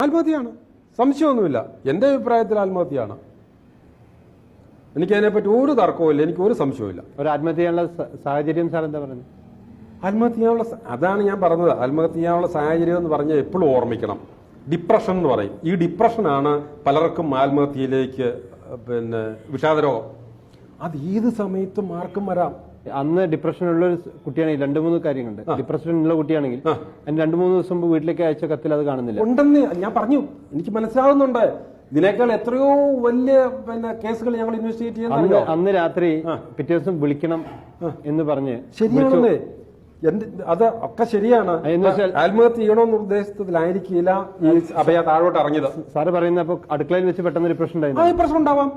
ആത്മഹത്യയാണ്, സംശയമൊന്നുമില്ല. എൻ്റെ അഭിപ്രായത്തിൽ ആത്മഹത്യയാണ്. എനിക്കതിനെപ്പറ്റി ഒരു തർക്കവുമില്ല, എനിക്ക് ഒരു സംശയവുമില്ല. ഒരു ആത്മഹത്യ ചെയ്യാനുള്ള സാഹചര്യം സാർ എന്താ പറയുന്നത്? ആത്മഹത്യ ചെയ്യാനുള്ള, അതാണ് ഞാൻ പറഞ്ഞത്, ആത്മഹത്യ ചെയ്യാനുള്ള സാഹചര്യം എന്ന് പറഞ്ഞാൽ എപ്പോഴും ഓർമ്മിക്കണം, ഡിപ്രഷൻ എന്ന് പറയും. ഈ ഡിപ്രഷനാണ് പലർക്കും ആത്മഹത്യയിലേക്ക് വിഷാദരോഗം. അത് ഏത് സമയത്തും ആർക്കും വരാം. അന്ന് ഡിപ്രഷനുള്ള ഒരു കുട്ടിയാണെങ്കിൽ 2-3 കാര്യങ്ങളുണ്ട്. ഡിപ്രഷനുള്ള കുട്ടിയാണെങ്കിൽ അതിന് 2-3 ദിവസം മുമ്പ് വീട്ടിലേക്ക് അയച്ച കത്തിൽ അത് കാണുന്നില്ല. ഉണ്ടെന്ന് ഞാൻ പറഞ്ഞു, എനിക്ക് മനസ്സിലാവുന്നുണ്ട്. ഇതിനേക്കാൾ എത്രയോ വലിയ കേസുകൾ ഞങ്ങൾ ഇൻവെസ്റ്റിഗേറ്റ് ചെയ്യുന്നുണ്ട്. അന്ന് രാത്രി പിറ്റേ ദിവസം വിളിക്കണം എന്ന് പറഞ്ഞ് ശരിയാണെന്നേ, അത് ഒക്കെ ശരിയാണ്. ആത്മഹത്യ ചെയ്യണമെന്ന ഉദ്ദേശത്തിലായിരിക്കില്ല ഈ അഭയ താഴോട്ട് ഇറങ്ങിയത്. സാറ് പറയുന്നത് അപ്പൊ അടുക്കളയിൽ വെച്ച് പെട്ടെന്ന് ഡിപ്രഷൻ ഉണ്ടായിരുന്നു. ഡിപ്രഷൻ ഉണ്ടാവാം.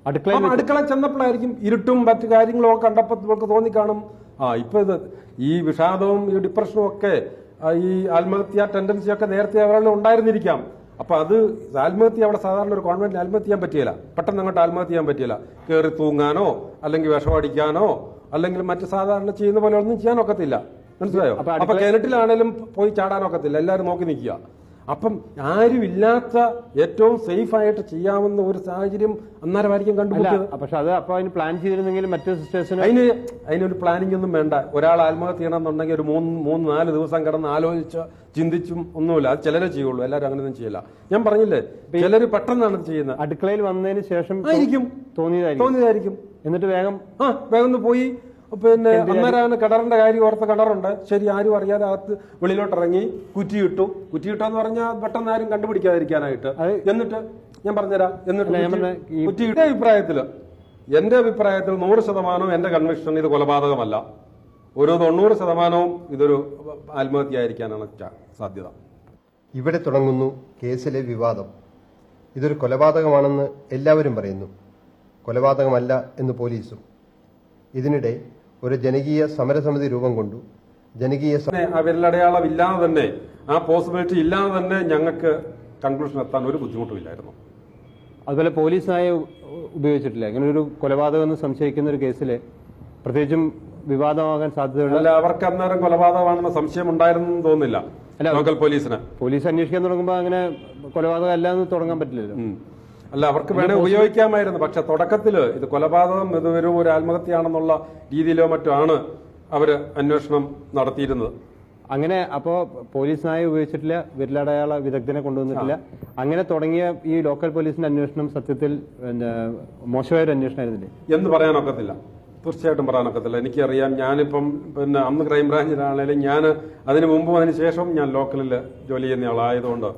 അടുക്കള ചെന്നപ്പോഴായിരിക്കും, ഇരുട്ടും മറ്റു കാര്യങ്ങളും ഒക്കെ കണ്ടപ്പോൾ ഇവർക്ക് തോന്നിക്കാണും ഇപ്പൊ ഇത് ഈ വിഷാദവും ഈ ഡിപ്രഷനും ഒക്കെ ഈ ആത്മഹത്യ ടെൻഡൻസി ഒക്കെ നേരത്തെ അവരുടെ ഉണ്ടായിരുന്നിരിക്കാം. അപ്പൊ അത് ആത്മഹത്യ അവിടെ സാധാരണ ഒരു കോൺവെന്റിൽ ആത്മഹത്യ ചെയ്യാൻ പറ്റിയില്ല, പെട്ടെന്ന് അങ്ങോട്ട് ആത്മഹത്യ ചെയ്യാൻ പറ്റിയില്ല. കയറി തൂങ്ങാനോ അല്ലെങ്കിൽ വിഷമടിക്കാനോ അല്ലെങ്കിൽ മറ്റു സാധാരണ ചെയ്യുന്ന പോലെ ഒന്നും ചെയ്യാനൊക്കത്തില്ല. മനസ്സിലായോ? അപ്പൊ കിണറ്റിലാണേലും പോയി ചാടാനൊക്കത്തില്ല, എല്ലാവരും നോക്കി നിൽക്കുക. അപ്പം ആരും ഇല്ലാത്ത ഏറ്റവും സേഫ് ആയിട്ട് ചെയ്യാവുന്ന ഒരു സാഹചര്യം അന്നേരമായിരിക്കും കണ്ടുപിടിച്ചത്. പക്ഷെ അത് അപ്പൊ അതിന് പ്ലാൻ ചെയ്തിരുന്നെങ്കിൽ മറ്റു സിസ്റ്റേഴ്സിന് അതിനൊരു പ്ലാനിങ് ഒന്നും വേണ്ട. ഒരാൾ ആത്മഹത്യ ചെയ്യണമെന്നുണ്ടെങ്കിൽ ഒരു 3-4 ദിവസം കിടന്ന് ആലോചിച്ച് ചിന്തിച്ചും ഒന്നുമില്ല. അത് ചിലരെ ചെയ്യുള്ളൂ, എല്ലാവരും അങ്ങനെയൊന്നും ചെയ്യില്ല. ഞാൻ പറഞ്ഞില്ലേ, ചിലര് പെട്ടെന്നാണ് ചെയ്യുന്നത്. അടുക്കളയിൽ വന്നതിന് ശേഷം തോന്നിയതായിരിക്കും. എന്നിട്ട് വേഗം ഒന്ന് പോയി അന്നേരമാണ് കിണറിന്റെ കാര്യം ഓർത്ത കിണറുണ്ട്, ശരി, ആരും അറിയാതെ അകത്ത് വെളിയിലോട്ട് ഇറങ്ങി കുറ്റിയിട്ടെന്ന് പറഞ്ഞാൽ പെട്ടെന്ന് ആരും കണ്ടുപിടിക്കാതിരിക്കാനായിട്ട്. എന്നിട്ട് ഞാൻ പറഞ്ഞുതരാം, എന്നിട്ട് കുറ്റിയുടെ എന്റെ അഭിപ്രായത്തിൽ 100% എന്റെ കൺവിക്ഷൻ ഇത് കൊലപാതകമല്ല. ഒരു 90% ഇതൊരു ആത്മഹത്യ ആയിരിക്കാനാണ് സാധ്യത. ഇവിടെ തുടങ്ങുന്നു കേസിലെ വിവാദം. ഇതൊരു കൊലപാതകമാണെന്ന് എല്ലാവരും പറയുന്നു, കൊലപാതകമല്ല എന്ന് പോലീസും. ഇതിനിടെ ഒരു ജനകീയ സമരസമിതി രൂപം കൊണ്ടു. വിരലടയാളം ഇല്ലാതെ തന്നെ, ആ പോസിബിലിറ്റി ഇല്ലാതെ തന്നെ ഞങ്ങൾക്ക് കൺക്ലൂഷൻ എത്താൻ ഒരു ബുദ്ധിമുട്ടുമില്ലായിരുന്നു. അതുപോലെ പോലീസ് നയ ഉപയോഗിച്ചിട്ടില്ല. ഇങ്ങനെ ഒരു കൊലപാതകം എന്ന് സംശയിക്കുന്ന ഒരു കേസിൽ പ്രത്യേകിച്ചും വിവാദമാകാൻ സാധ്യതയുള്ള. അല്ല, അവർക്ക് അന്നേരം കൊലപാതകമാണെന്ന് സംശയം ഉണ്ടായിരുന്നു തോന്നുന്നില്ല ലോക്കൽ പോലീസിന്. പോലീസ് അന്വേഷിക്കാൻ തുടങ്ങുമ്പോൾ അങ്ങനെ കൊലപാതകം അല്ല എന്ന് തുടങ്ങാൻ പറ്റില്ലല്ലോ. അല്ല, അവർക്ക് വേണേ ഉപയോഗിക്കാമായിരുന്നു. പക്ഷെ തുടക്കത്തില് ഇത് കൊലപാതകം, ഇത് ഒരു ആത്മഹത്യയാണെന്നുള്ള രീതിയിലോ മറ്റോ ആണ് അവര് അന്വേഷണം നടത്തിയിരുന്നത്. അങ്ങനെ അപ്പോ പോലീസ് നയം ഉപയോഗിച്ചിട്ടില്ല, വിരലടയാള വിദഗ്ധനെ കൊണ്ടുവന്നിട്ടില്ല. അങ്ങനെ തുടങ്ങിയ ഈ ലോക്കൽ പോലീസിന്റെ അന്വേഷണം സത്യത്തിൽ മോശമായൊരു അന്വേഷണമായിരുന്നില്ലേ എന്ന് പറയാനൊക്കത്തില്ല. തീർച്ചയായിട്ടും പറയാനൊക്കത്തില്ല. എനിക്കറിയാം, ഞാനിപ്പം അന്ന് ക്രൈംബ്രാഞ്ചിലാണേലും ഞാൻ അതിനു മുമ്പും അതിന് ശേഷവും ഞാൻ ലോക്കലിൽ ജോലി ചെയ്യുന്ന ആളായതുകൊണ്ട്